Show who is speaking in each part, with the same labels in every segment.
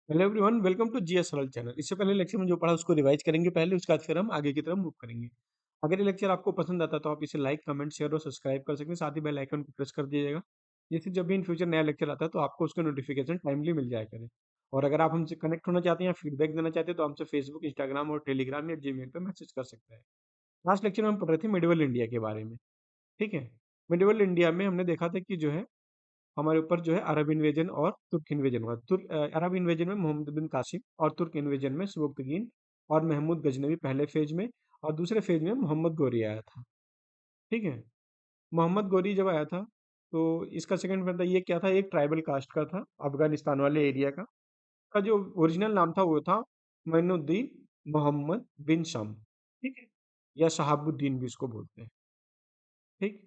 Speaker 1: Hello everyone, welcome to GS Saral channel. इससे पहले lecture में जो पढ़ा उसको रिवाइज करेंगे पहले, उसके बाद फिर हम आगे की तरफ मूव करेंगे। अगर ये लेक्चर आपको पसंद आता है तो आप इसे लाइक, कमेंट, शेयर और सब्सक्राइब कर सकते हैं। साथ ही बेल आइकन को प्रेस कर दीजिएगा, जिससे जब भी इन फ्यूचर नया लेक्चर आता है तो आपको उसका नोटिफिकेशन टाइमली मिल जाया करे। और अगर आप हमसे कनेक्ट होना चाहते हैं या फीडबैक देना चाहते हैं तो हमसे फेसबुक, इंस्टाग्राम और टेलीग्राम या जीमेल पर मैसेज कर सकते हैं। लास्ट लेक्चर में हम पढ़ रहे थे मिडिवल इंडिया के बारे में। ठीक है। मिडिवल इंडिया में हमने देखा था कि जो है हमारे ऊपर जो है अरब इन्वेजन और तुर्क इन्वेजन हुआ। अरब इन्वेजन में मोहम्मद बिन कासिम और तुर्क इन्वेजन में सुबुक्तगीन और महमूद गजनवी पहले फेज में, और दूसरे फेज में मोहम्मद गोरी आया था। ठीक है। मोहम्मद गोरी जब आया था तो इसका सेकंड मतलब ये क्या था, एक ट्राइबल कास्ट का था, अफगानिस्तान वाले एरिया का जो ओरिजिनल नाम था वो था मोइनुद्दीन मोहम्मद बिन शम। ठीक है। या शहाबुद्दीन भी इसको बोलते हैं। ठीक।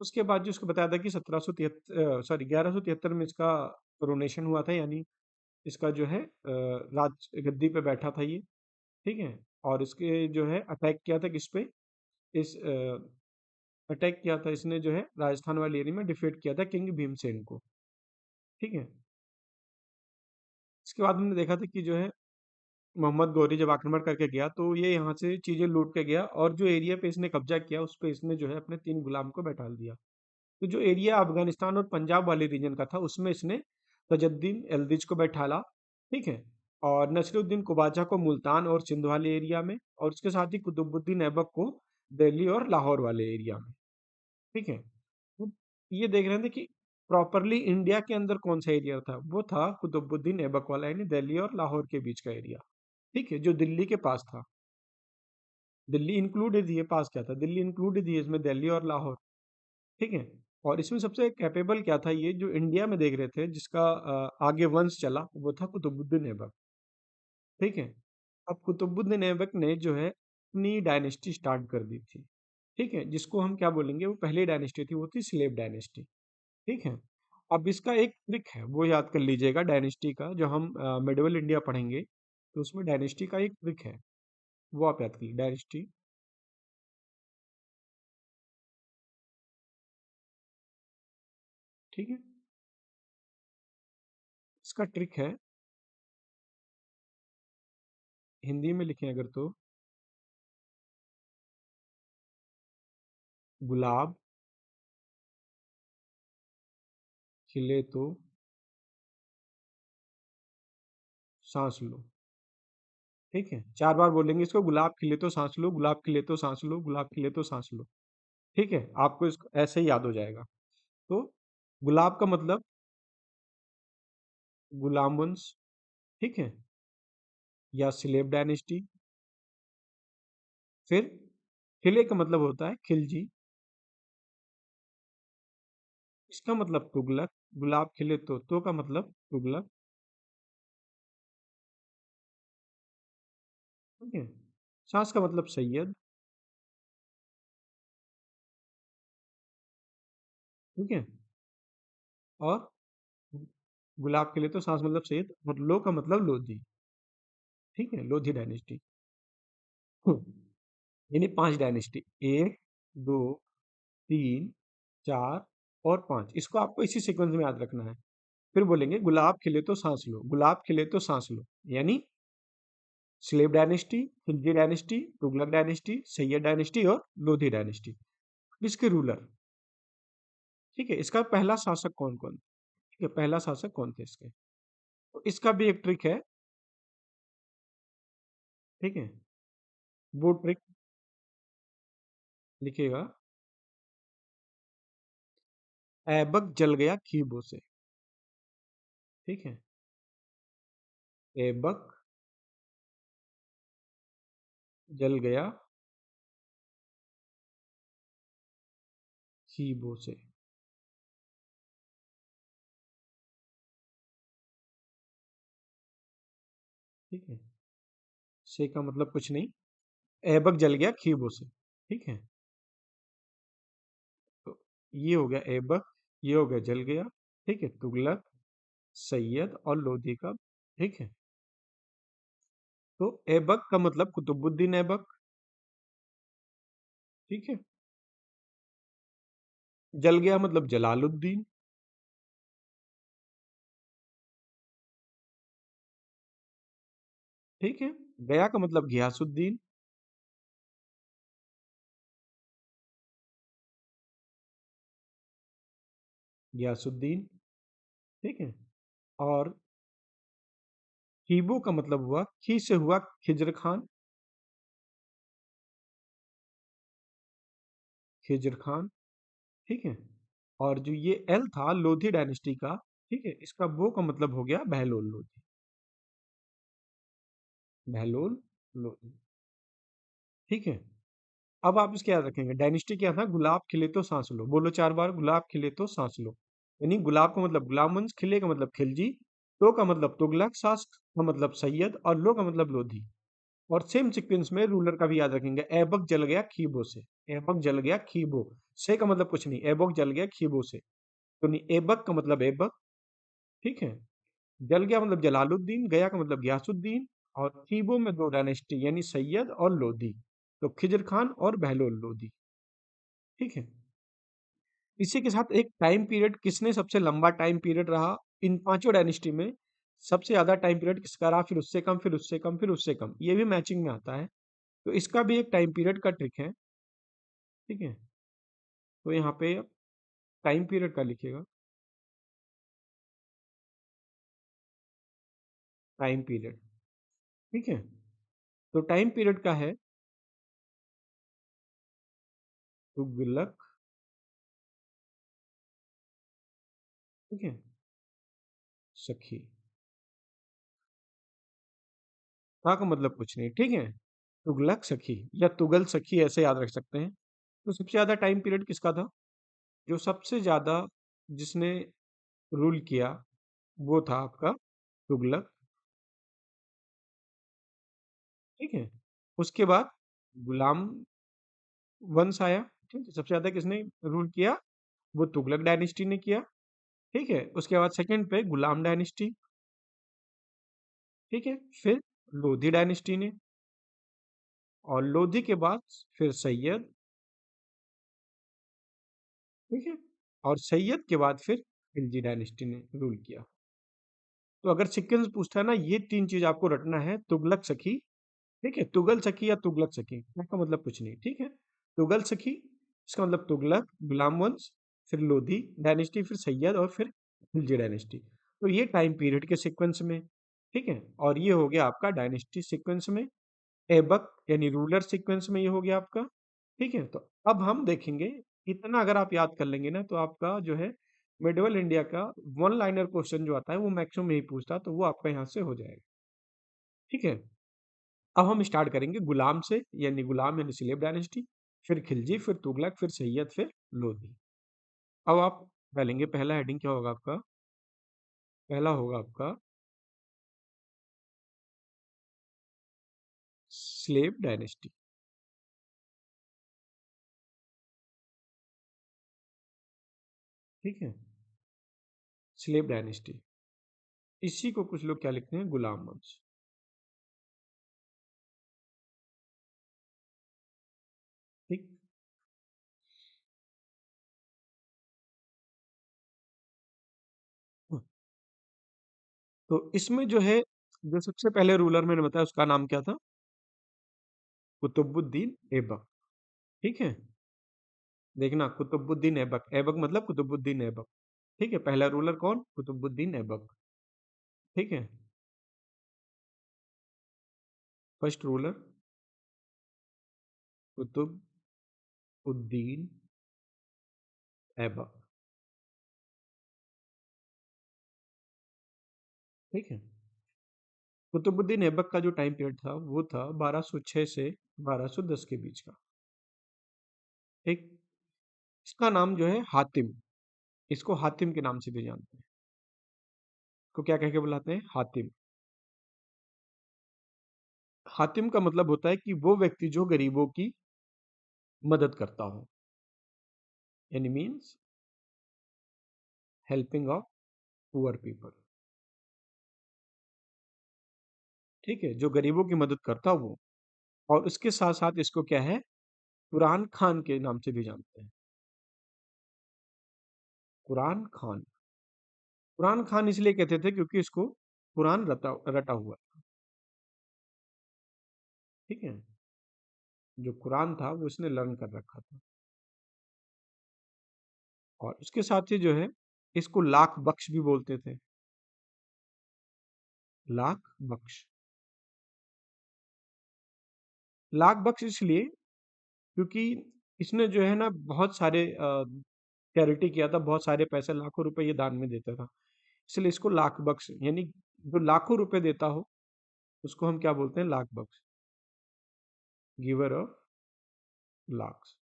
Speaker 1: उसके बाद जो उसको बताया था कि 1173 में इसका कोरोनेशन हुआ था, यानी इसका जो है राज गद्दी पे बैठा था ये। ठीक है। और इसके जो है अटैक किया था किस पे, इस अटैक किया था इसने जो है राजस्थान वाले एरिया में, डिफीट किया था किंग भीमसेन को। ठीक है। इसके बाद हमने देखा था कि जो है मोहम्मद गौरी जब आक्रमण करके गया तो ये यहाँ से चीजें लूट के गया, और जो एरिया पे इसने कब्जा किया उस पे इसने जो है अपने 3 गुलाम को बैठा दिया। तो जो एरिया अफगानिस्तान और पंजाब वाले रीजन का था उसमें इसने तजुद्दीन एल्दिज को बैठाला। ठीक है। और नसरुद्दीन कुबाचा को मुल्तान और सिंध वाले एरिया में, और उसके साथ ही कुतुबुद्दीन ऐबक को दिल्ली और लाहौर वाले एरिया में। ठीक है। तो ये देख रहे थे कि प्रॉपरली इंडिया के अंदर कौन सा एरिया था, वो था कुतुबुद्दीन ऐबक वाला, यानी दिल्ली और लाहौर के बीच का एरिया। ठीक है, जो दिल्ली के पास था। दिल्ली इंक्लूडेड ही है, पास क्या था, दिल्ली इंक्लूडेड ही है इसमें, दिल्ली और लाहौर। ठीक है। और इसमें सबसे कैपेबल क्या था, ये जो इंडिया में देख रहे थे जिसका आगे वंश चला वो था कुतुबुद्दीन ऐबक। ठीक है। अब कुतुबुद्दीन ऐबक ने जो है अपनी डायनेस्टी स्टार्ट कर दी थी। ठीक है, जिसको हम क्या बोलेंगे, वो पहली डायनेस्टी थी, वो थी स्लेव डायनेस्टी। ठीक है। अब इसका एक ट्रिक है, वो याद कर लीजिएगा डायनेस्टी का, जो हम मिडिवल इंडिया पढ़ेंगे तो उसमें डायनेस्टी का एक ट्रिक है, वो आप याद कर लीजिए। डायनेस्टी। ठीक है। इसका ट्रिक है, हिंदी में लिखें अगर तो, गुलाब खिले तो सांस लो। ठीक है, 4 बार बोलेंगे इसको, गुलाब खिले तो सांस लो, गुलाब खिले तो सांस लो, गुलाब खिले तो सांस लो। ठीक है, आपको इसको ऐसे ही याद हो जाएगा। तो गुलाब का मतलब गुलाम वंश। ठीक है। या स्लेव डायनेस्टी। फिर खिले का मतलब होता है खिलजी, इसका मतलब तुगलक। गुलाब खिले तो का मतलब तुगलक। ठीक है। सांस का मतलब सैयद। ठीक है। और गुलाब खिले तो सांस मतलब सैयद, और लो का मतलब लोधी। ठीक है, लोधी डायनेस्टी। यानी 5 डायनेस्टी, 1, 2, 3, 4 और 5, इसको आपको इसी सीक्वेंस में याद रखना है। फिर बोलेंगे गुलाब खिले तो सांस लो, गुलाब खिले तो सांस लो, यानी slave dynasty, Khilji dynasty, Tughlaq dynasty, Syed dynasty और लोधी डायनेस्टी। इसके रूलर। ठीक है, इसका पहला शासक कौन कौन। ठीक है, पहला शासक कौन थे इसके, तो इसका भी एक ट्रिक है। ठीक है। वो ट्रिक लिखिएगा, ऐबक जल गया खीबों से। ठीक है। ऐबक जल गया खीबों से। ठीक है। से का मतलब कुछ नहीं, ऐबक जल गया खीबों से। ठीक है। तो ये हो गया ऐबक, ये हो गया जल गया। ठीक है, तुगलक, सैयद और लोधी का। ठीक है। तो ऐबक का मतलब कुतुबुद्दीन ऐबक। ठीक है। जल गया मतलब जलालुद्दीन। ठीक है। गया का मतलब घियासुद्दीन। घियासुद्दीन। ठीक है। और खीबो का मतलब हुआ, खी से हुआ खिज्र खान। खिज्र खान। ठीक है। और जो ये एल था लोधी डायनेस्टी का, ठीक है, इसका वो का मतलब हो गया बहलोल लोधी। बहलोल लोधी। ठीक है। अब आप इसके याद रखेंगे डायनेस्टी क्या था, गुलाब खिले तो सांस लो, बोलो 4 बार, गुलाब खिले तो सांस लो। यानी गुलाब का मतलब गुलाम वंश, खिले का मतलब खिलजी, तो का मतलब तुगलक, सास का मतलब सैयद, और लो का मतलब लोधी। और सेम सीक्वेंस में रूलर का भी याद रखेंगे, ऐबक जल गया खीबो से। ऐबक जल गया खीबो से का मतलब कुछ नहीं, ऐबक जल गया खीबो से। तो नहीं, ऐबक का मतलब ऐबक। ठीक है। जल गया मतलब जलालुद्दीन, गया का मतलब गयासुद्दीन। और खीबो में दो डायनेस्टी यानी सैयद और लोधी, तो खिजर खान और बहलोल लोधी। ठीक है। इसी के साथ एक टाइम पीरियड, किसने सबसे लंबा टाइम पीरियड रहा इन पांचों डायनेस्टी में, सबसे ज्यादा टाइम पीरियड किसका रहा, फिर उससे कम, फिर उससे कम, फिर उससे कम, ये भी मैचिंग में आता है। तो इसका भी एक टाइम पीरियड का ट्रिक है। ठीक है। तो यहाँ पे टाइम पीरियड का लिखिएगा। Time period. ठीक है। तो टाइम पीरियड का है तुगलक। ठीक है। सखी। ता का मतलब कुछ नहीं, ठीक है। तुगलक सखी या तुगल सखी ऐसे याद रख सकते हैं। तो सबसे ज्यादा टाइम पीरियड किसका था, जो सबसे ज्यादा जिसने रूल किया वो था आपका तुगलक। ठीक है। उसके बाद गुलाम वंश आया। ठीक है। सबसे ज्यादा किसने रूल किया, वो तुगलक डायनेस्टी ने किया। ठीक है। उसके बाद सेकंड पे गुलाम डायनेस्टी। ठीक है। फिर लोधी डायनेस्टी ने, और लोधी के बाद फिर सैयद। ठीक है। और सैयद के बाद फिर खिलजी डायनेस्टी ने रूल किया। तो अगर सीक्वेंस पूछता है ना, ये तीन चीज आपको रटना है, तुगलक सखी। ठीक है। तुगल सखी या तुगलक सखी, इसका मतलब कुछ नहीं। ठीक है। तुगल सखी, इसका मतलब तुगलक, गुलाम वंश, फिर लोधी डायनेस्टी, फिर सैयद, और फिर खिलजी डायनेस्टी। तो ये टाइम पीरियड के सीक्वेंस में। ठीक है। और ये हो गया आपका डायनेस्टी सीक्वेंस में। एबक यानी रूलर सीक्वेंस में ये हो गया आपका। ठीक है। तो अब हम देखेंगे, इतना अगर आप याद कर लेंगे ना, तो आपका जो है मिडवल इंडिया का वन लाइनर क्वेश्चन जो आता है वो मैक्सिमम यही पूछता, तो वो आपका यहाँ से हो जाएगा। ठीक है। अब हम स्टार्ट करेंगे गुलाम से, यानी गुलाम यानी स्लेव डायनेस्टी, फिर खिलजी, फिर तुगलक, फिर सैयद, फिर लोधी। अब आप डालेंगे, पहला हेडिंग क्या होगा आपका, पहला होगा आपका स्लेव डायनेस्टी। ठीक है। Slave dynasty. इसी को कुछ लोग क्या लिखते हैं, गुलाम वंश। ठीक। तो इसमें जो है, जो सबसे पहले रूलर मैंने बताया उसका नाम क्या था, कुतुबुद्दीन ऐबक। ठीक है। देखना, कुतुबुद्दीन ऐबक, ऐबक मतलब कुतुबुद्दीन ऐबक। ठीक है। पहला रूलर कौन, कुतुबुद्दीन ऐबक। ठीक है। First ruler Qutubuddin Aibak. ठीक है। कुतुबुद्दीन ऐबक का जो टाइम पीरियड था वो था 1206 से 1210 के बीच का। ठीक। इसका नाम जो है हातिम, इसको हातिम के नाम से भी जानते हैं। को क्या कह के बुलाते हैं, हातिम। हातिम का मतलब होता है कि वो व्यक्ति जो गरीबों की मदद करता हो, यानी means helping of poor people. ठीक है। जो गरीबों की मदद करता हो वो। और उसके साथ साथ इसको क्या है, कुरान खान के नाम से भी जानते हैं। कुरान खान। कुरान खान इसलिए कहते थे क्योंकि इसको कुरान रटा रटा हुआ है। ठीक है। जो कुरान था वो इसने लर्न कर रखा था। और उसके साथ ही जो है, इसको लाख बख्श भी बोलते थे। लाख बख्श। लाख बख्श इसलिए क्योंकि इसने जो है ना बहुत सारे चैरिटी किया था, बहुत सारे पैसे लाखों रुपए ये दान में देता था, इसलिए इसको लाख बख्श, यानी जो लाखों रुपए देता हो उसको हम क्या बोलते हैं, लाख बख्श, गिवर ऑफ लाख्स।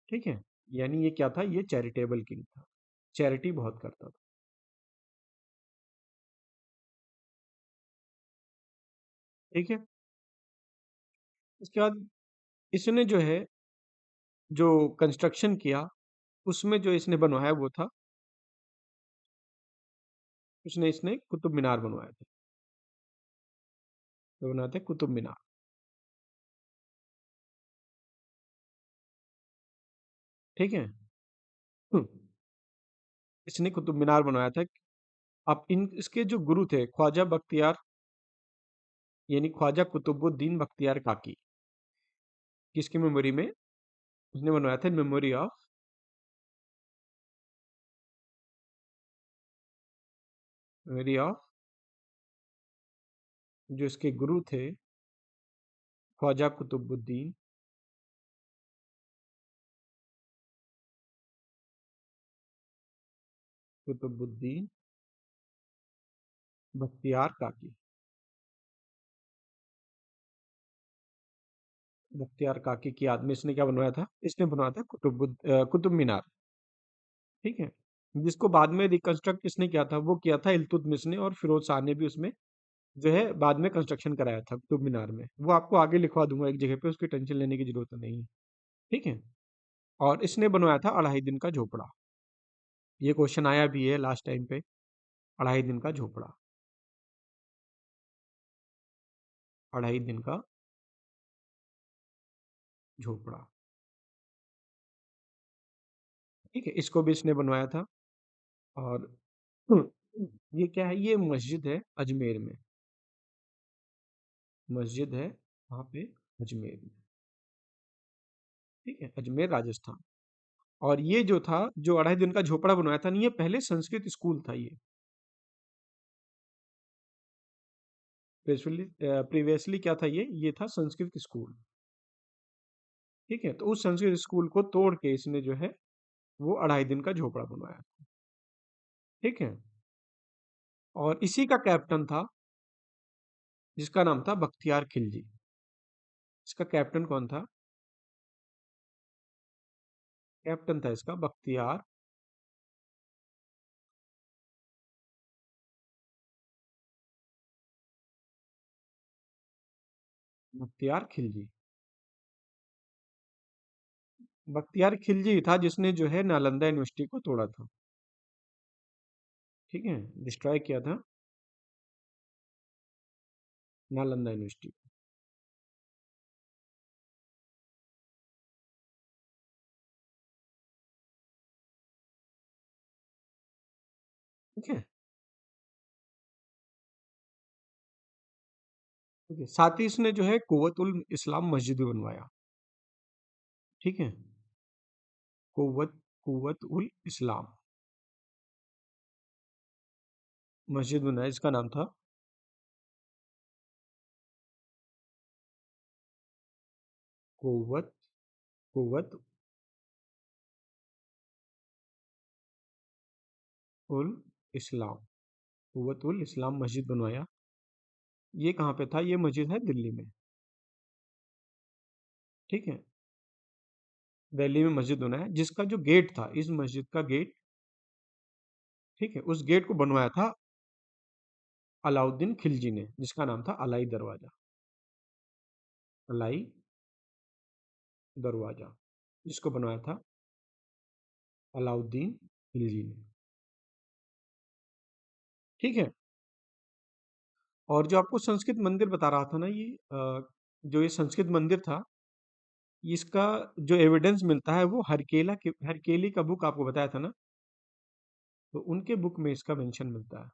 Speaker 1: ठीक है। यानी ये क्या था, ये चैरिटेबल किंग था, चैरिटी बहुत करता था। ठीक है। इसके बाद इसने जो है, जो कंस्ट्रक्शन किया, उसमें जो इसने बनवाया वो था, उसने इसने कुतुब मीनार बनवाया था। तो बनाते कुतुब मीनार। ठीक है। हम्म, इसने कुतुब मीनार बनवाया था। अब इन इसके जो गुरु थे, ख्वाजा बख्तियार, यानी ख्वाजा कुतुबुद्दीन बख्तियार काकी, किसकी मेमोरी में उसने बनवाया था, मेमोरी ऑफ, मेमोरी ऑफ, जो इसके गुरु थे, ख्वाजा कुतुबुद्दीन कुतुबुद्दीन बख्तियार काकी। बख्तियार काकी की याद में इसने क्या बनवाया था, इसने बनवाया था कुतुब मीनार। ठीक है। जिसको बाद में रिकंस्ट्रक्ट किसने किया था, वो किया था इल्तुतमिश ने, और फिरोज शाह ने भी उसमें जो है बाद में कंस्ट्रक्शन कराया था कुतुब मीनार में। वो आपको आगे लिखवा दूंगा एक जगह पे, उसकी टेंशन लेने की जरूरत नहीं है। ठीक है। और इसने बनवाया था 2.5 दिन का झोपड़ा। ये क्वेश्चन आया भी है लास्ट टाइम पे, 2.5 दिन का झोपड़ा, 2.5 दिन का झोपड़ा। ठीक है, इसको भी इसने बनवाया था। और ये क्या है, ये मस्जिद है अजमेर में, मस्जिद है वहाँ पे अजमेर में। ठीक है, अजमेर राजस्थान। और ये जो था, जो 2.5 दिन का झोपड़ा बनवाया था, नहीं, ये पहले संस्कृत स्कूल था ये। प्रीवियसली क्या था, ये था संस्कृत स्कूल। ठीक है, तो उस संस्कृत स्कूल को तोड़ के इसने जो है वो 2.5 दिन का झोपड़ा बनवाया। ठीक है। और इसी का कैप्टन था, जिसका नाम था बख्तियार खिलजी। इसका कैप्टन कौन था, कैप्टन था इसका बख्तियार, बख्तियार खिलजी। बख्तियार खिलजी था जिसने जो है नालंदा यूनिवर्सिटी को तोड़ा था। ठीक है, डिस्ट्रॉय किया था नालंदा यूनिवर्सिटी। ठीक है। ठीक है, साथ ही इसने जो है कुव्वतुल इस्लाम मस्जिद भी बनवाया। ठीक है, कुव्वत उल इस्लाम मस्जिद बनाया, इसका नाम था कुव्वत कुव्वत उल इस्लाम, कुव्वत उल इस्लाम मस्जिद बनवाया। ये कहाँ पे था, ये मस्जिद है दिल्ली में। ठीक है, दिल्ली में मस्जिद बनाया, जिसका जो गेट था, इस मस्जिद का गेट, ठीक है, उस गेट को बनवाया था अलाउद्दीन खिलजी ने, जिसका नाम था अलाई दरवाजा, अलाई दरवाजा, जिसको बनवाया था अलाउद्दीन खिलजी ने। ठीक है। और जो आपको संस्कृत मंदिर बता रहा था ना, ये जो ये संस्कृत मंदिर था, इसका जो एविडेंस मिलता है वो हरकेली का बुक आपको बताया था ना, तो उनके बुक में इसका मेंशन मिलता है,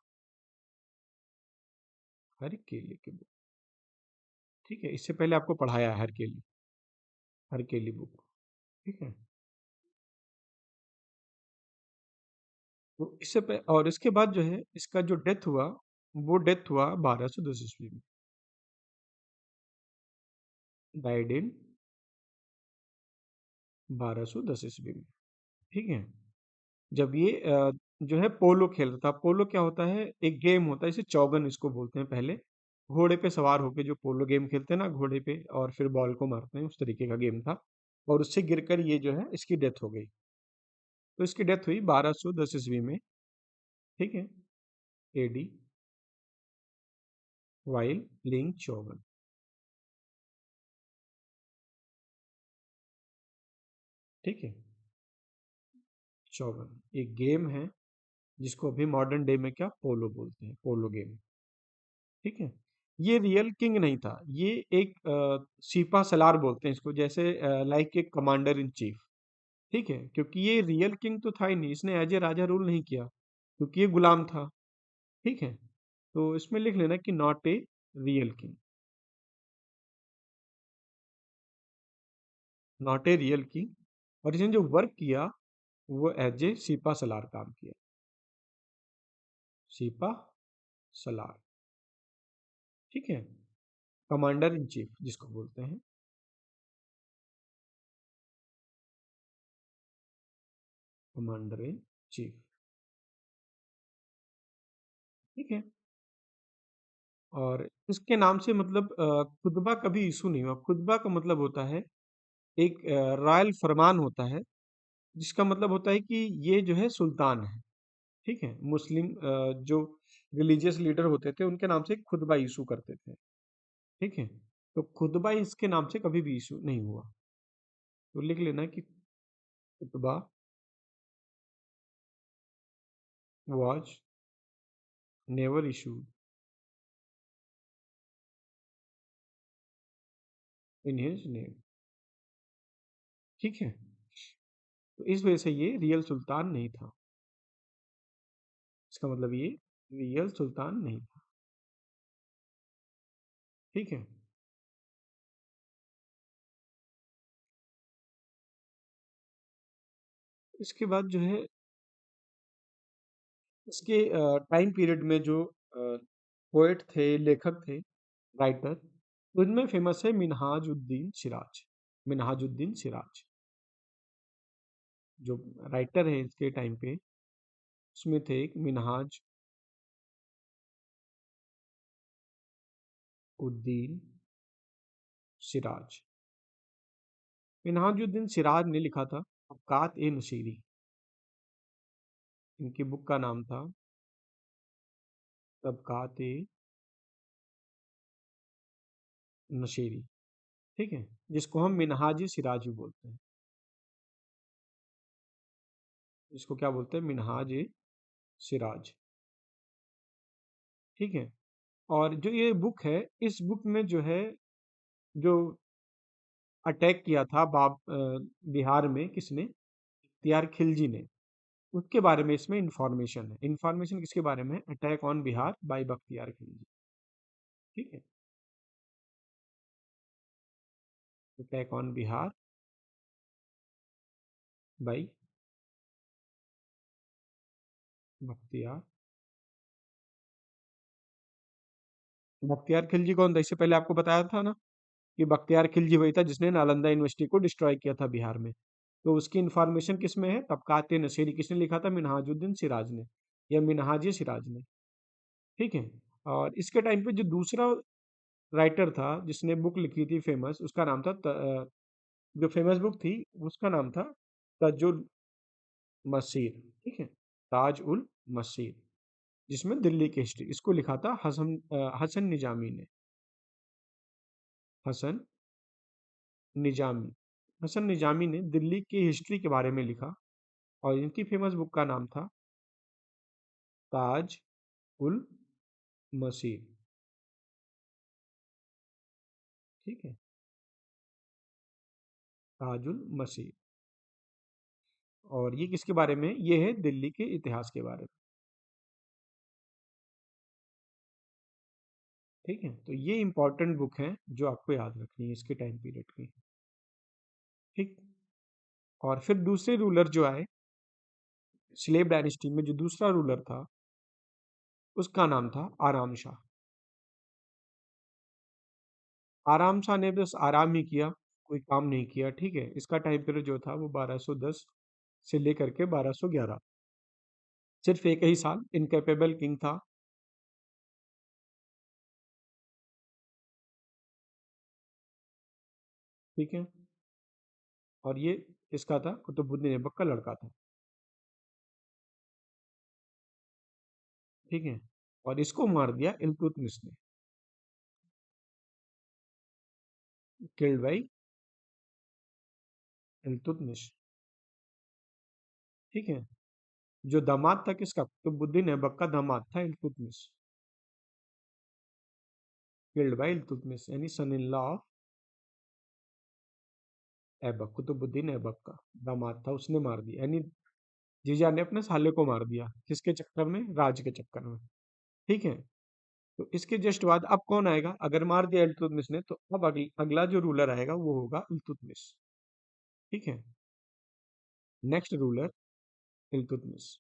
Speaker 1: हरकेली के बुक। ठीक है, इससे पहले आपको पढ़ाया है हरकेली, हरकेली बुक। ठीक है, तो इससे और इसके बाद जो है इसका जो डेथ हुआ, वो डेथ हुआ 1210 ईस्वी में। डाइड इन 1210 ईस्वी में। ठीक है, जब ये जो है पोलो खेल रहा था। पोलो क्या होता है, एक गेम होता है, इसे चौगन इसको बोलते हैं। पहले घोड़े पे सवार होके जो पोलो गेम खेलते हैं ना, घोड़े पे और फिर बॉल को मारते हैं, उस तरीके का गेम था। और उससे गिरकर ये जो है इसकी डेथ हो गई। तो इसकी डेथ हुई 1210 ईस्वी में। ठीक है, एडी, वाइल प्लेइंग चौगन। ठीक है, चौगन एक गेम है जिसको अभी मॉडर्न डे में क्या पोलो बोलते हैं, पोलो गेम। ठीक है, ये रियल किंग नहीं था, ये एक सिपा सलार बोलते हैं इसको, जैसे लाइक एक कमांडर इन चीफ। ठीक है, क्योंकि ये रियल किंग तो था ही नहीं, इसने एज ए राजा रूल नहीं किया, क्योंकि ये गुलाम था। ठीक है, तो इसमें लिख लेना कि not a real king, not a real king. और इसने जो वर्क किया वो एज ए सिपा सलार काम किया, सिपा सलार। ठीक है, कमांडर इन चीफ जिसको बोलते हैं। Commander in chief. ठीक है, और इसके नाम से मतलब खुतबा कभी इशू नहीं हुआ। खुतबा का मतलब होता है एक रॉयल फरमान होता है, जिसका मतलब होता है कि ये जो है सुल्तान है। ठीक है, मुस्लिम जो रिलीजियस लीडर होते थे उनके नाम से खुतबा इशू करते थे। ठीक है, तो खुतबा इसके नाम से कभी भी इशू नहीं हुआ। तो लिख लेना कि खुतबा was never issued in his name. ठीक है, तो इस वजह से ये रियल सुल्तान नहीं था। इसका मतलब ये रियल सुल्तान नहीं था। ठीक है, इसके बाद जो है इसके टाइम पीरियड में जो पोएट थे, लेखक थे, राइटर, उनमें फेमस है मिनहाजुद्दीन सिराज। मिनहाजुद्दीन सिराज जो राइटर है इसके टाइम पे, उसमें थे एक मिनहाज उद्दीन सिराज। मिनहाजुद्दीन सिराज ने लिखा था तबकात ए नशीरी। इनकी बुक का नाम था तबकात ए नशीरी। ठीक है, जिसको हम मिनहाज सिराज भी बोलते हैं। इसको क्या बोलते हैं, मिनहाज ए सिराज। ठीक है, और जो ये बुक है, इस बुक में जो है जो अटैक किया था बिहार में, किसने, इख्तियार खिलजी ने, उसके बारे में इसमें इंफॉर्मेशन है। इंफॉर्मेशन किसके बारे में, attack on Bihar by Bakhtiyar Khilji. ठीक है, attack on Bihar by Bakhtiyar. Bakhtiyar Khilji कौन था, इससे पहले आपको बताया था ना कि बख्तियार खिलजी वही था जिसने नालंदा यूनिवर्सिटी को डिस्ट्रॉय किया था बिहार में। तो उसकी इंफॉर्मेशन किस में है, तबकात नशीरी किसने लिखा था, मिनहाजुद्दीन सिराज ने, या मिनहाज सिराज ने। ठीक है, और इसके टाइम पे जो दूसरा राइटर था जिसने बुक लिखी थी फेमस, उसका नाम था जो फेमस बुक थी उसका नाम था ताजुल मसीर। ठीक है, ताज उल मसीर, जिसमें दिल्ली की हिस्ट्री, इसको लिखा था हसन निजामी ने। हसन निजामी, हसन निजामी ने दिल्ली की हिस्ट्री के बारे में लिखा, और इनकी फेमस बुक का नाम था ताज उल मसीर। ठीक है, ताजुल मसीर। और ये किसके बारे में, ये है दिल्ली के इतिहास के बारे में। ठीक है, तो ये इंपॉर्टेंट बुक है जो आपको याद रखनी है इसके टाइम पीरियड की। ठीक। और फिर दूसरे रूलर जो आए स्लेव डायनेस्टी में, जो दूसरा रूलर था उसका नाम था आराम शाह। आराम शाह ने बस आराम ही किया, कोई काम नहीं किया। ठीक है, इसका टाइम पीरियड जो था वो 1210 से लेकर के 1211, सिर्फ एक ही साल। इनकेपेबल किंग था। ठीक है, और ये इसका था, कुतुबुद्दीन ऐबक का लड़का था। ठीक है, और इसको मार दिया इल्तुतमिश ने, किल्ड बाई इल्तुतमिश। ठीक है, जो दामाद था किसका, कुतुबुद्दीन ऐबक का दामाद था इल्तुतमिश, किल्ड बाई इल्तुतमिश, यानी son in law of Aibak. Qutbuddin Aibak का दामाद था, उसने मार दिया, यानी जीजा ने अपने साले को मार दिया। किसके चक्कर में, राज के चक्कर में। ठीक है, तो इसके जस्ट बाद अब कौन आएगा, अगर मार दिया इल्तुतमिश ने तो अब अगला जो रूलर आएगा वो होगा इल्तुतमिश। ठीक है, नेक्स्ट रूलर इल्तुतमिश।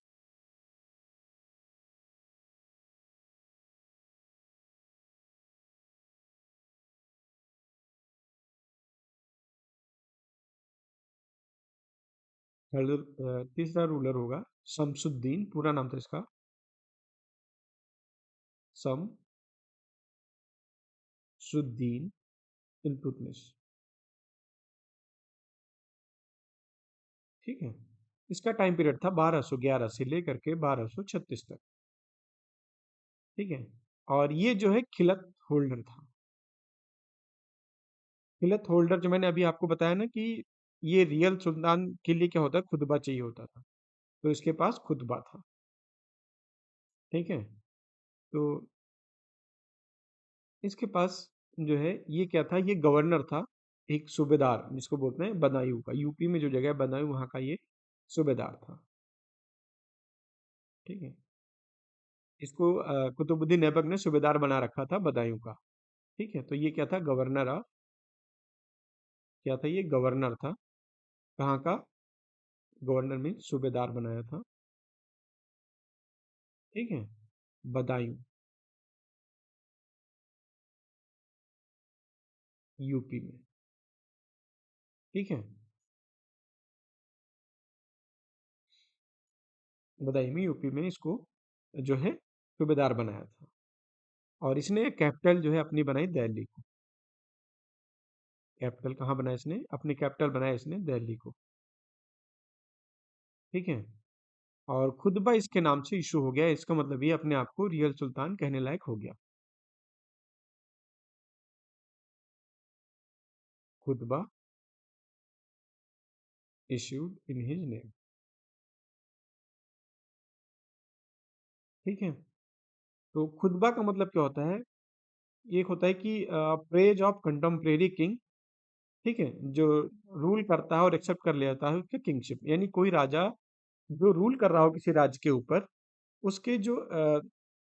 Speaker 1: तीसरा रूलर होगा शमसुद्दीन, पूरा नाम था इसका शमसुद्दीन इल्तुतमिश। ठीक है, इसका टाइम पीरियड था 1211 से लेकर के 1236 तक। ठीक है, और ये जो है खिलत होल्डर था। खिलत होल्डर जो मैंने अभी आपको बताया ना कि ये रियल सुल्तान के लिए क्या होता है, खुतबा चाहिए होता था, तो इसके पास खुतबा था। ठीक है, तो इसके पास जो है ये क्या था, ये गवर्नर था, एक सूबेदार जिसको बोलते हैं बदायूं का। यूपी में जो जगह है बदायूं, वहाँ का ये सूबेदार था। ठीक है, इसको कुतुबुद्दीन ऐबक ने सूबेदार बना रखा था बदायूं का। ठीक है, तो ये क्या था, गवर्नर ऑफ, क्या था ये, गवर्नर था। कहाँ का, गवर्नर में सूबेदार बनाया था। ठीक है, बदायूं, यूपी में। ठीक है, बदायूं में, यूपी में इसको जो है सूबेदार बनाया था। और इसने कैपिटल जो है अपनी बनाई दिल्ली को। कैपिटल कहाँ बनाया इसने, अपनी कैपिटल बनाया इसने दिल्ली को। ठीक है, और खुतबा इसके नाम से इशू हो गया, इसका मतलब ये अपने आप को रियल सुल्तान कहने लायक हो गया। खुतबा इश्यूड इन हिज नेम। ठीक है, तो खुतबा का मतलब क्या होता है, एक होता है कि प्रेज ऑफ कंटेम्प्रेरी किंग। ठीक है, जो रूल करता है और एक्सेप्ट कर लेता है उसके किंगशिप, यानी कोई राजा जो रूल कर रहा हो किसी राज्य के ऊपर, उसके जो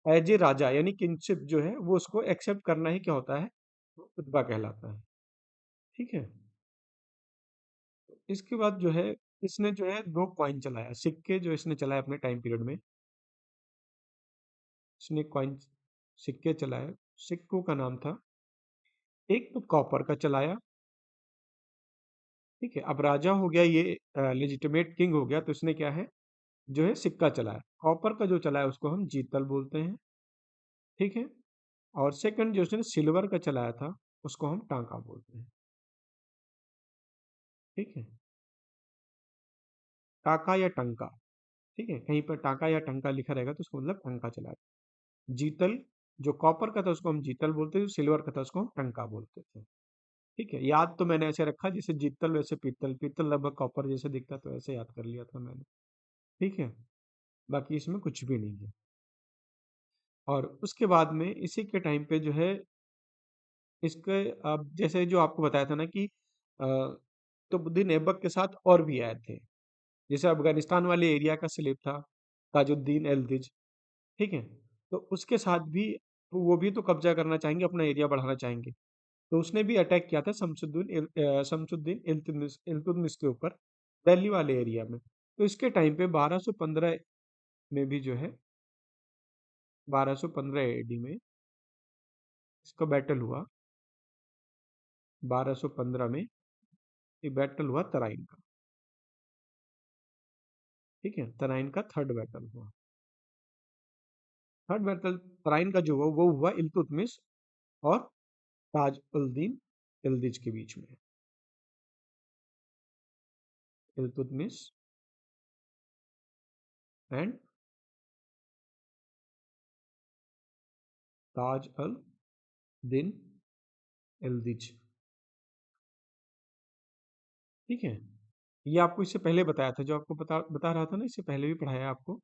Speaker 1: एज ए राजा यानी किंगशिप जो है वो उसको एक्सेप्ट करना ही क्या होता है, वो खुतबा कहलाता है। ठीक है, इसके बाद जो है इसने जो है दो कॉइन चलाया, सिक्के जो इसने चलाए अपने टाइम पीरियड में। इसने कॉइन, सिक्के चलाए, सिक्कों का नाम था, एक तो कॉपर का चलाया। ठीक है, अब राजा हो गया ये, लेजिटिमेट किंग हो गया, तो इसने क्या है, जो है सिक्का चलाया। कॉपर का जो चलाया उसको हम जीतल बोलते हैं। ठीक है, और सेकंड जो उसने सिल्वर का चलाया था उसको हम टांका बोलते हैं। ठीक है, टाका या टंका। ठीक है, कहीं पर टाका या टंका लिखा रहेगा तो उसको मतलब टंका चलाया। जीतल, जो कॉपर का था उसको हम जीतल बोलते थे, सिल्वर का था उसको हम टंका बोलते थे। ठीक है, याद तो मैंने ऐसे रखा जैसे जीतल वैसे पीतल, पीतल लगभग कॉपर जैसे दिखता, तो ऐसे याद कर लिया था मैंने। ठीक है, बाकी इसमें कुछ भी नहीं है। और उसके बाद में इसी के टाइम पे जो है इसके, अब जैसे जो आपको बताया था ना कि कुतुबुद्दीन ऐबक के साथ और भी आए थे, जैसे अफगानिस्तान वाले एरिया का स्लेव था ताजुद्दीन एल्दिज। ठीक है, तो उसके साथ भी तो वो भी तो कब्जा करना चाहेंगे, अपना एरिया बढ़ाना चाहेंगे। तो उसने भी अटैक किया था शमसुद्दीन इल्तुतमिश के ऊपर, दिल्ली वाले एरिया में। तो इसके टाइम पे 1215 में भी जो है 1215 एडी में इसका बैटल हुआ। 1215 में ये बैटल हुआ तराइन का। ठीक है, तराइन का थर्ड बैटल हुआ। थर्ड बैटल तराइन का जो हुआ वो हुआ इल्तुतमिश और ताज उल दीन इल्दिज के बीच में। इल्तुतमिश एंड ताज अल दिन इल्दिज। ठीक है, ये आपको इससे पहले बताया था, जो आपको बता बता रहा था ना, इससे पहले भी पढ़ाया आपको।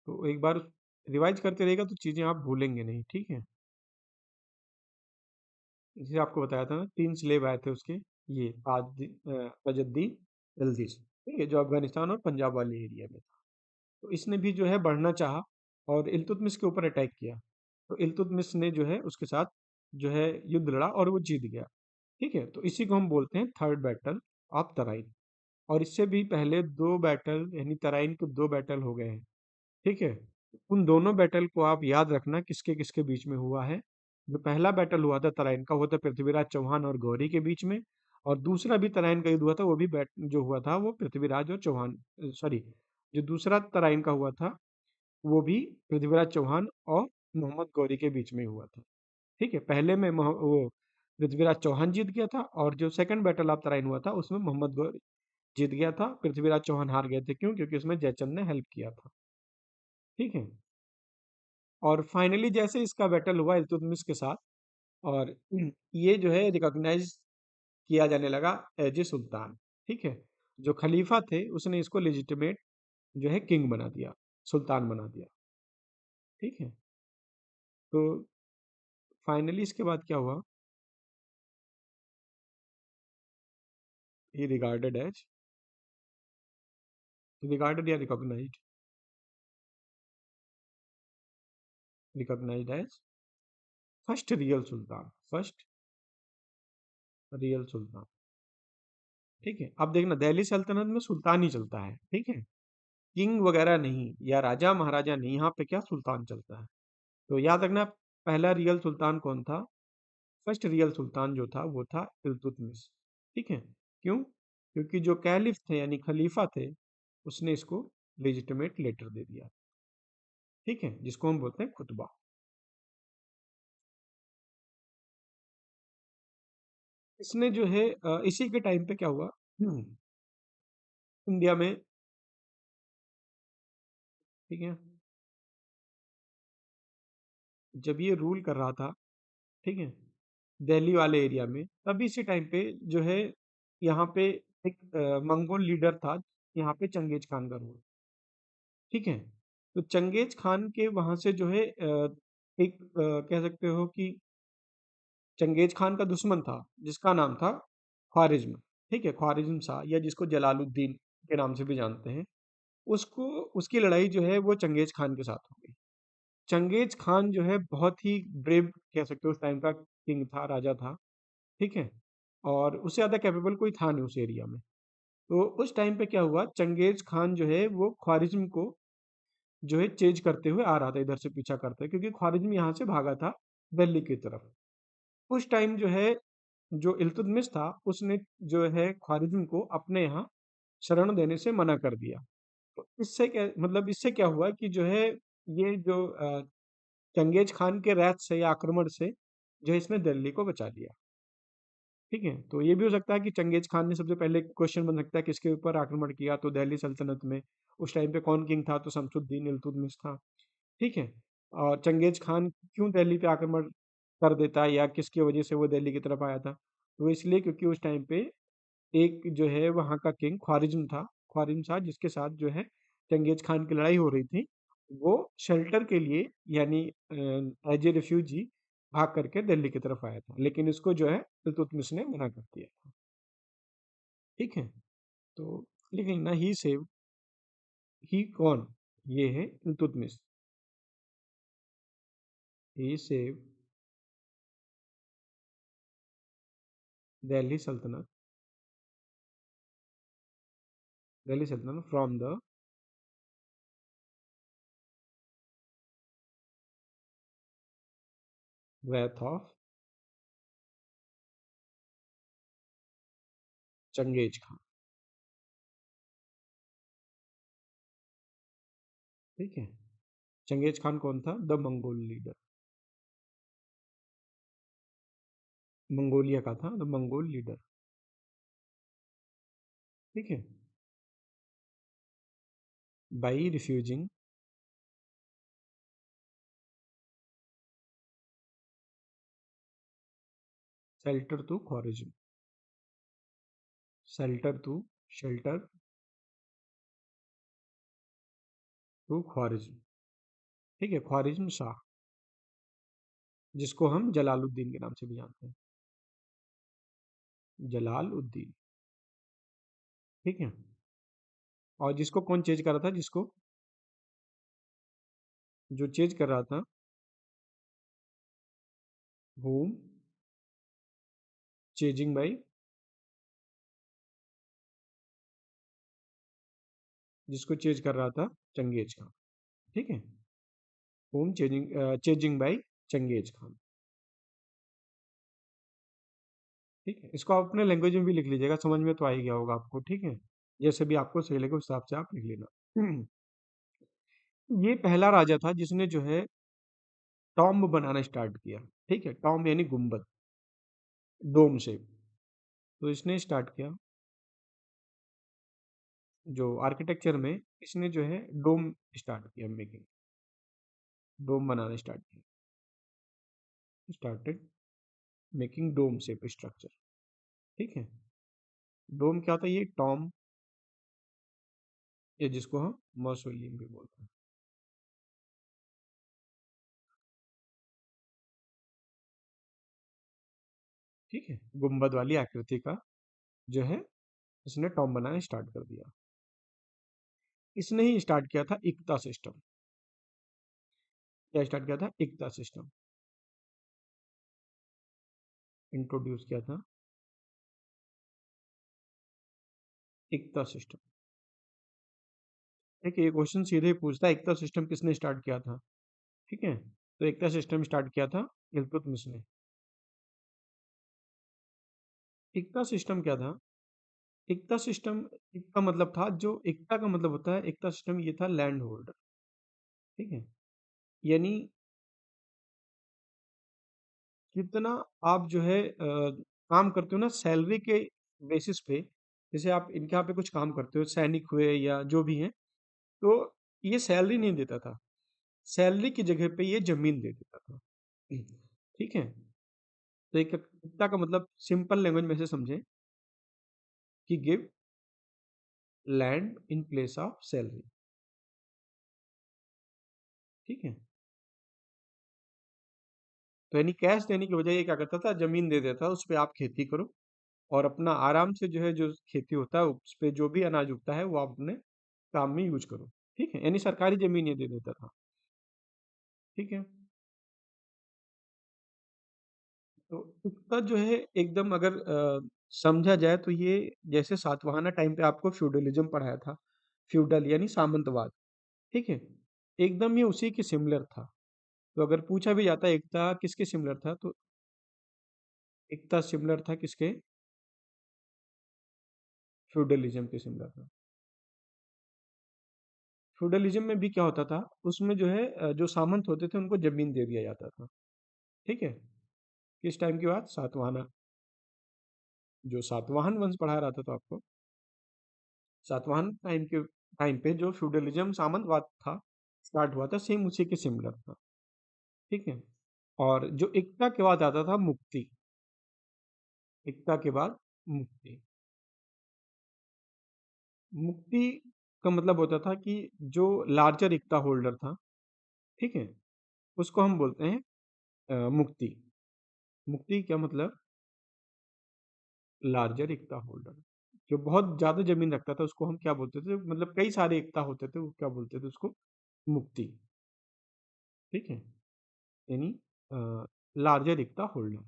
Speaker 1: तो एक बार रिवाइज करते रहेगा तो चीजें आप भूलेंगे नहीं। ठीक है, जैसे आपको बताया था ना, तीन स्लेब आए थे उसके, ये ताजुद्दीन इल्दिज, ठीक है, जो अफगानिस्तान और पंजाब वाले एरिया में था। तो इसने भी जो है बढ़ना चाहा और इल्तुतमिश के ऊपर अटैक किया। तो इल्तुतमिश ने जो है उसके साथ जो है युद्ध लड़ा और वो जीत गया। ठीक है, तो इसी को हम बोलते हैं थर्ड बैटल ऑफ तराइन। और इससे भी पहले दो बैटल, यानी तराइन के दो बैटल हो गए हैं। ठीक है, उन दोनों बैटल को आप याद रखना किसके किसके बीच में हुआ है। जो पहला बैटल हुआ था तराइन का, वो था पृथ्वीराज चौहान और गौरी के बीच में। और दूसरा भी तराइन का युद्ध हुआ था, वो भी बैट जो हुआ था वो पृथ्वीराज और चौहान, सॉरी, जो दूसरा तराइन का हुआ था वो भी पृथ्वीराज चौहान और मोहम्मद गौरी के बीच में हुआ था। ठीक है, पहले में वो पृथ्वीराज चौहान जीत गया था, और जो सेकंड बैटल ऑफ तराइन हुआ था उसमें मोहम्मद गौरी जीत गया था, पृथ्वीराज चौहान हार गए थे। क्यों? क्योंकि उसमें जयचंद ने हेल्प किया था। ठीक है, और फाइनली जैसे इसका बैटल हुआ इल्तुतमिश के साथ, और ये जो है रिकॉग्नाइज किया जाने लगा एज ए सुल्तान। ठीक है, जो खलीफा थे उसने इसको लेजिटिमेट जो है किंग बना दिया, सुल्तान बना दिया। ठीक है, तो फाइनली इसके बाद क्या हुआ, ये रिगार्डेड या रिकॉग्नाइज्ड एज फर्स्ट रियल सुल्तान, फर्स्ट रियल सुल्तान। ठीक है, अब देखना दिल्ली सल्तनत में सुल्तान ही चलता है। ठीक है, किंग वगैरह नहीं, या राजा महाराजा नहीं, यहाँ पे क्या सुल्तान चलता है। तो याद रखना, पहला रियल सुल्तान कौन था? फर्स्ट रियल सुल्तान जो था वो था इल्तुतमिश। ठीक है, क्यों? क्योंकि जो कैलिफ थे यानी खलीफा थे, उसने इसको लेजिटिमेट लेटर दे दिया। ठीक है, जिसको हम बोलते हैं खुतबा। इसने जो है इसी के टाइम पे क्या हुआ, इंडिया में, ठीक है, जब ये रूल कर रहा था, ठीक है, दिल्ली वाले एरिया में, तभी इसी टाइम पे जो है यहाँ पे एक मंगोल लीडर था, यहाँ पे चंगेज खान का रूल। ठीक है, तो चंगेज खान के वहां से जो है एक कह सकते हो कि चंगेज खान का दुश्मन था, जिसका नाम था ख्वारिज्म। ठीक है, ख्वारिज्म शाह, या जिसको जलालुद्दीन के नाम से भी जानते हैं, उसको, उसकी लड़ाई जो है वो चंगेज खान के साथ हो गई। चंगेज खान जो है बहुत ही ब्रेव कह सकते हो, उस टाइम का किंग था, राजा था। ठीक है, और उससे ज़्यादा कैपेबल कोई था नहीं उस एरिया में। तो उस टाइम पे क्या हुआ, चंगेज खान जो है वो ख्वारिज्म को जो है चेज करते हुए आ रहा था, इधर से पीछा करते हुए, क्योंकि ख्वारिज्म यहाँ से भागा था दिल्ली की तरफ। उस टाइम जो है जो इल्तुतमिश था उसने जो है ख्वारिज्म को अपने यहाँ शरण देने से मना कर दिया। तो इससे क्या मतलब, इससे क्या हुआ कि जो है ये जो चंगेज खान के रैथ से या आक्रमण से जो है इसने दिल्ली को बचा लिया। ठीक है, तो ये भी हो सकता है कि चंगेज खान ने, सबसे पहले क्वेश्चन बन सकता है किसके ऊपर आक्रमण किया, तो दिल्ली सल्तनत में उस टाइम पे कौन किंग था, तो शमसुद्दीन इल्तुतमिश था। ठीक है, और चंगेज खान क्यों दिल्ली पे आक्रमण कर देता है, या किसकी वजह से वो दिल्ली की तरफ आया था, तो इसलिए क्योंकि उस टाइम पे एक जो है वहाँ का किंग ख्वारिज्म था, ख्वारिज्म शाह, जिसके साथ जो है चंगेज खान की लड़ाई हो रही थी। वो शेल्टर के लिए, यानी एज ए रिफ्यूजी भाग करके दिल्ली की तरफ आया था, लेकिन इसको जो है इल्तुतमिश ने मना कर दिया था। ठीक है, तो लेकिन ना ही सेव, ही कौन, ये है इल्तुतमिश। ही save Delhi sultanate from the wrath of Genghis Khan. ठीक है, चंगेज खान कौन था? द मंगोल लीडर, मंगोलिया का था, द मंगोल लीडर। ठीक है, by refusing shelter to Khwarazm, shelter to shelter to Khwarazm. ठीक है, ख्वारिज्म शाह, जिसको हम जलालुद्दीन के नाम से भी जानते हैं, जलालुद्दीन। ठीक है, और जिसको कौन चेज कर रहा था? जिसको जो चेज कर रहा था, whom चेजिंग बाई, जिसको चेज कर रहा था चंगेज खान। ठीक है, whom chasing by Genghis Khan. ठीक है, इसको आप अपने लैंग्वेज में भी लिख लीजिएगा, समझ में तो आ ही गया होगा आपको। ठीक है, जैसे भी आपको सही लगे उस हिसाब से आप लिख लेना। ये पहला राजा था जिसने जो है टॉम्ब बनाना स्टार्ट किया। ठीक है, टॉम्ब यानी गुम्बद, डोम शेप। तो इसने स्टार्ट किया जो आर्किटेक्चर में, इसने जो है डोम स्टार्ट किया मेकिंग, डोम बनाना स्टार्ट किया, started making dome shape structure. ठीक है, डोम क्या होता है? ये टॉम, या जिसको हम मौसोलियम भी बोलते हैं। ठीक है, गुम्बद वाली आकृति का जो है इसने टॉम बनाना स्टार्ट कर दिया। इसने ही स्टार्ट किया था इक्ता सिस्टम। क्या स्टार्ट किया था? इक्ता सिस्टम इंट्रोड्यूस किया था, इक्ता सिस्टम। ठीक है, ये क्वेश्चन सीधे ही पूछता है इक्ता सिस्टम किसने स्टार्ट किया था। ठीक है, तो इक्ता सिस्टम स्टार्ट किया था इल्तुतमिश ने। इक्ता सिस्टम क्या था? इक्ता सिस्टम, इक्ता मतलब था, जो इक्ता का मतलब होता है, इक्ता सिस्टम ये था लैंड होल्डर। ठीक है, यानी कितना आप जो है काम करते हो ना सैलरी के बेसिस पे, जैसे आप इनके यहाँ पे कुछ काम करते हो, सैनिक हुए या जो भी हैं, तो ये सैलरी नहीं देता था, सैलरी की जगह पे ये जमीन दे देता था। ठीक है, तो एक कितना का मतलब सिंपल लैंग्वेज में से समझें कि give land in place of salary. ठीक है, तो यानी कैश देने की बजाय ये क्या करता था? जमीन दे देता था, उस पे आप खेती करो और अपना आराम से जो है, जो खेती होता है उस पे जो भी अनाज उगता है वो आप अपने काम में यूज करो। ठीक है, यानी सरकारी जमीन ये दे देता था। ठीक है, तो इसका जो है एकदम अगर समझा जाए तो ये जैसे सातवाहना टाइम पे आपको फ्यूडलिज्म पढ़ाया था, फ्यूडल यानी सामंतवाद। ठीक है, एकदम ये उसी के सिमिलर था। तो अगर पूछा भी जाता है एकता किसके सिमिलर था, तो एकता सिमिलर था किसके? फ्यूडलिज्म के सिमिलर था। फ्यूडलिज्म में भी क्या होता था? उसमें जो है जो सामंत होते थे उनको जमीन दे दिया जाता था। ठीक है, किस टाइम की बात? सातवाहना, जो सातवाहन वंश पढ़ा रहा था तो आपको, सातवाहन टाइम पे जो फ्यूडलिज्म सामंतवाद था स्टार्ट हुआ था, सेम उसी के सिमिलर था। ठीक है, और जो एकता के बाद आता था मुक्ति, एकता के बाद मुक्ति। मुक्ति का मतलब होता था कि जो लार्जर एकता होल्डर था, ठीक है, उसको हम बोलते हैं मुक्ति। मुक्ति क्या मतलब? लार्जर एकता होल्डर, जो बहुत ज्यादा जमीन रखता था उसको हम क्या बोलते थे? मतलब कई सारे एकता होते थे, वो क्या बोलते थे उसको? मुक्ति। ठीक है, यानी लार्जर इक्ता होल्डर।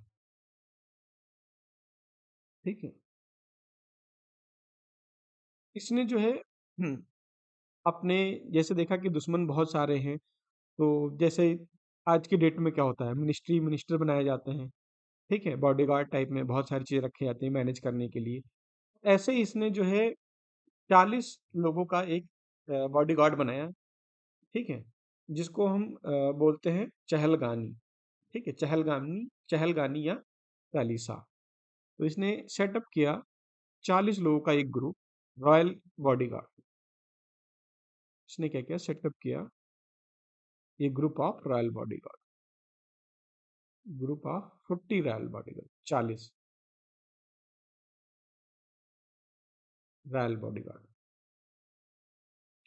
Speaker 1: ठीक है। इसने जो है अपने जैसे देखा कि दुश्मन बहुत सारे हैं, तो जैसे आज की डेट में क्या होता है, मिनिस्टर बनाए जाते हैं। ठीक है, बॉडीगार्ड टाइप में बहुत सारी चीज़ें रखी जाती हैं मैनेज करने के लिए। ऐसे ही इसने जो है 40 लोगों का एक बॉडीगार्ड बनाया। ठीक है, जिसको हम बोलते हैं चहलगानी। ठीक है, चहलगामी, चहलगानी या चालीसा। तो इसने सेटअप किया 40 लोगों का एक ग्रुप, रॉयल बॉडीगार्ड। इसने क्या किया, सेटअप किया एक group of royal bodyguard, group of 40 royal bodyguard, 40 royal bodyguard.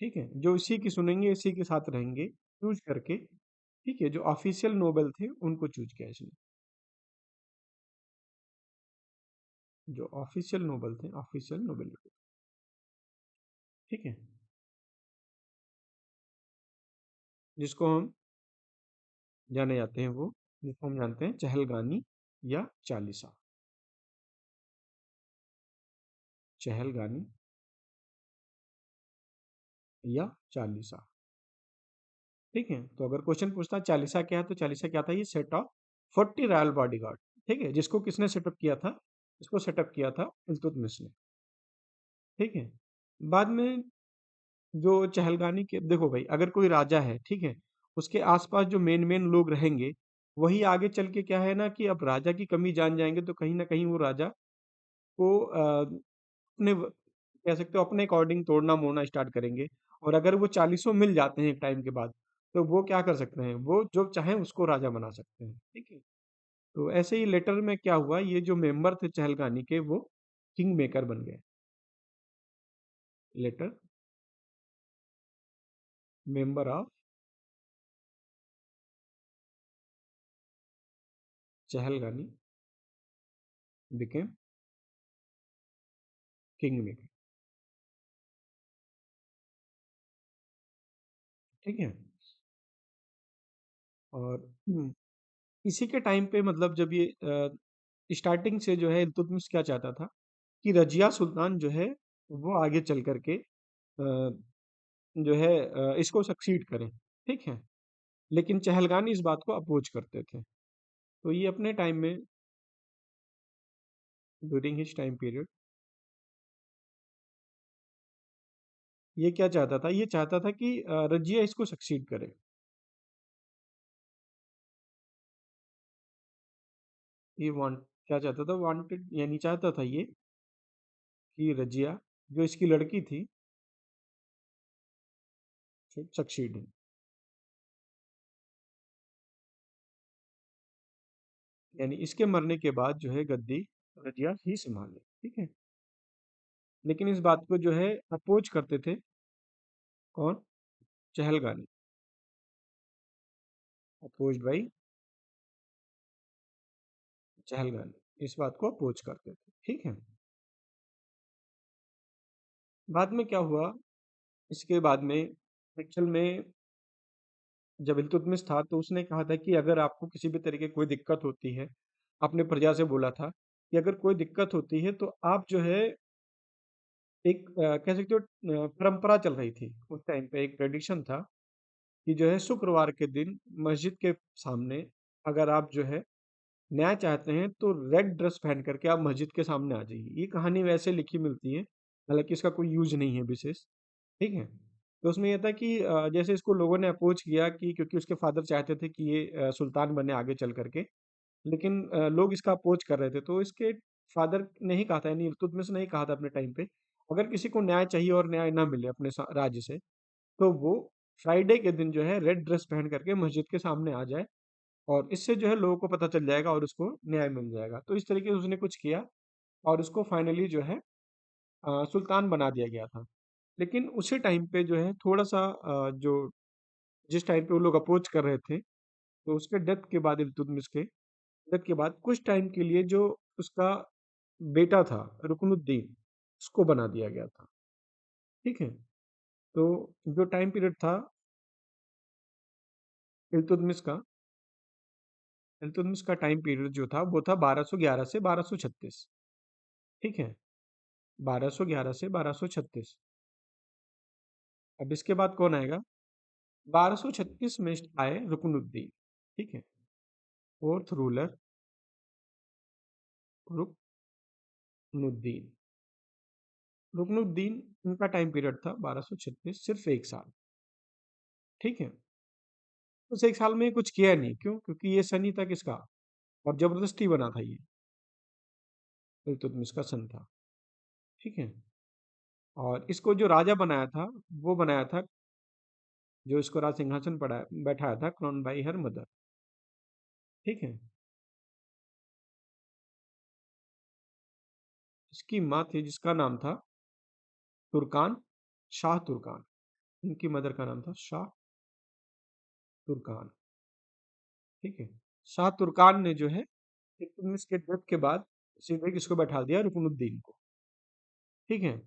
Speaker 1: ठीक है, जो इसी की सुनेंगे, इसी के साथ रहेंगे, चूज करके। ठीक है, जो ऑफिशियल नोबल थे उनको चूज किया इसने। जो ऑफिशियल नोबल थे, ऑफिशियल नोबल। ठीक है, जिसको हम जाने जाते हैं वो, जिसको हम जानते हैं चहलगानी या चालीसा। चहलगानी या चालीसा। ठीक है, तो अगर क्वेश्चन पूछता है चालीसा क्या है, तो चालीसा क्या था, ये सेट ऑफ 40 रॉयल बॉडीगार्ड। ठीक है, जिसको किसने सेटअप किया था, इसको सेटअप किया था इल्तुतमिश ने। ठीक है, बाद में जो चहलगानी के, देखो भाई, अगर कोई राजा है, ठीक है, उसके आसपास जो मेन मेन लोग रहेंगे, वही आगे चल के क्या है ना, कि अब राजा की कमी जान जाएंगे, तो कहीं ना कहीं वो राजा को अपने कह सकते हो अपने अकॉर्डिंग तोड़ना मोड़ना स्टार्ट करेंगे। और अगर वो 40 मिल जाते हैं एक टाइम के बाद, तो वो क्या कर सकते हैं, वो जो चाहे उसको राजा बना सकते हैं। ठीक है, तो ऐसे ही लेटर में क्या हुआ, ये जो मेंबर थे चहलगानी के, वो किंग मेकर बन गए। Later, member of Chahalgani became king maker. ठीक है, और इसी के टाइम पे, मतलब जब ये स्टार्टिंग से जो है इल्तुतमिश क्या चाहता था, कि रजिया सुल्तान जो है वो आगे चल करके जो है इसको सक्सीड करें। ठीक है, लेकिन चहलगानी इस बात को अपोज करते थे। तो ये अपने टाइम में, ड्यूरिंग हिज टाइम पीरियड, ये क्या चाहता था, ये चाहता था कि रजिया इसको सक्सीड करे। ये वांट क्या चाहता था, वांटेड यानी चाहता था ये, कि रजिया जो इसकी लड़की थी सक्सीड है, यानी इसके मरने के बाद जो है गद्दी रजिया ही संभाले। ठीक है, लेकिन इस बात को जो है अपोज करते थे कौन, चहलगानी, अपोज्ड बाई चहलगानी, इस बात को अपोज करते थे। ठीक है, बाद में क्या हुआ, इसके बाद में एक्चुअल में जब इल्तुतमिश था, तो उसने कहा था कि अगर आपको किसी भी तरीके की कोई दिक्कत होती है, अपने प्रजा से बोला था कि अगर कोई दिक्कत होती है, तो आप जो है एक कह सकते हो परंपरा चल रही थी उस टाइम पे, एक ट्रेडिशन था कि जो है शुक्रवार के दिन मस्जिद के सामने, अगर आप जो है न्याय चाहते हैं, तो रेड ड्रेस पहन करके आप मस्जिद के सामने आ जाइए। ये कहानी वैसे लिखी मिलती है, हालांकि इसका कोई यूज नहीं है विशेष। ठीक है, तो उसमें ये था कि जैसे इसको लोगों ने अपोज किया, कि क्योंकि उसके फादर चाहते थे कि ये सुल्तान बने आगे चल करके, लेकिन लोग इसका अपोज कर रहे थे, तो इसके फादर ने ही कहा था, यानी इल्तुतमिश ने ही कहा था अपने टाइम पे, अगर किसी को न्याय चाहिए और न्याय ना मिले अपने राज्य से, तो वो फ्राइडे के दिन जो है रेड ड्रेस पहन करके मस्जिद के सामने आ जाए, और इससे जो है लोगों को पता चल जाएगा और उसको न्याय मिल जाएगा। तो इस तरीके से उसने कुछ किया, और उसको फाइनली जो है सुल्तान बना दिया गया था। लेकिन उसी टाइम पे जो है थोड़ा सा जो जिस टाइम पे वो लोग अपोज कर रहे थे, तो उसके डेथ के बाद, इल्तुतमिश के डेथ के बाद कुछ टाइम के लिए जो उसका बेटा था रुकनुद्दीन, उसको बना दिया गया था। ठीक है, तो जो टाइम पीरियड था इल्तुतमिश का, इल्तुतमिश का टाइम पीरियड जो था वो था 1211 से 1236। ठीक है, 1211 से 1236। अब इसके बाद कौन आएगा? 1236 में आए रुकनुद्दीन। ठीक है, फोर्थ रूलर रुकनुद्दीन। रुकनुद्दीन, उनका टाइम पीरियड था 1236, सिर्फ 1 साल। ठीक है, उस 1 साल में कुछ किया नहीं, क्यों? क्योंकि ये सन ही था किसका? और जबरदस्ती बना था ये, इल्तुतमिश का सन था। ठीक है, और इसको जो राजा बनाया था, वो बनाया था, जो इसको राज सिंहासन पढ़ा बैठाया था, क्राउन बाई हर मदर। ठीक है, इसकी माँ थी जिसका नाम था तुर्कान, शाह तुर्कान। उनकी मदर का नाम था शाह तुर्कान। ठीक है, शाह तुर्कान ने जो है इल्तुतमिश के डेथ के बाद सीधे किसको बैठा दिया? रुकनुद्दीन को। ठीक है,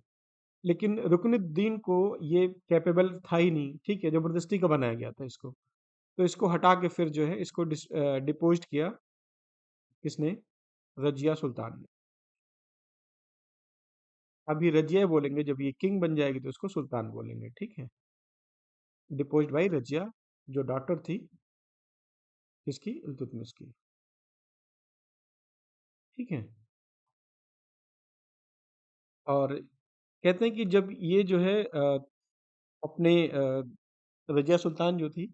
Speaker 1: लेकिन रुकनुद्दीन को ये कैपेबल था ही नहीं। ठीक है, जबरदस्ती का बनाया गया था इसको। तो इसको हटा के फिर जो है इसको डिपोज्ड किया, किसने? रजिया सुल्तान ने। अभी रजिया बोलेंगे, जब ये किंग बन जाएगी तो इसको सुल्तान बोलेंगे। ठीक है, डिपोज्ड बाई रजिया, जो डॉटर थी किसकी? इल्तुतमिश की। ठीक है, और कहते हैं कि जब ये जो है अपने रजिया सुल्तान जो थी,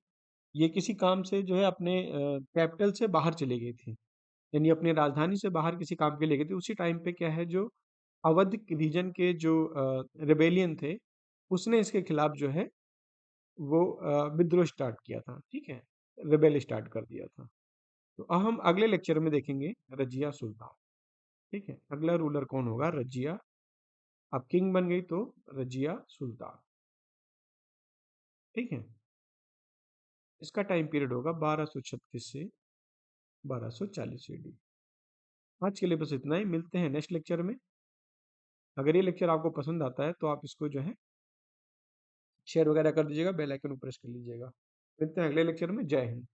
Speaker 1: ये किसी काम से जो है अपने कैपिटल से बाहर चली गई थी, यानी अपनी राजधानी से बाहर किसी काम के लिए गई थी। उसी टाइम पे क्या है, जो अवध रीजन के जो रिबेलियन थे, उसने इसके खिलाफ जो है वो विद्रोह स्टार्ट किया था। ठीक है, रिबेल स्टार्ट कर दिया था। तो अब हम अगले लेक्चर में देखेंगे रजिया सुल्तान। ठीक है, अगला रूलर कौन होगा? रजिया। अब किंग बन गई तो रजिया सुल्तान। ठीक है, इसका टाइम पीरियड होगा 1236 से 1240 AD। आज के लिए बस इतना ही, मिलते हैं नेक्स्ट लेक्चर में। अगर ये लेक्चर आपको पसंद आता है तो आप इसको जो है शेयर वगैरह कर दीजिएगा, बेल आइकन को प्रेस कर लीजिएगा। मिलते हैं अगले लेक्चर में। जय हिंद।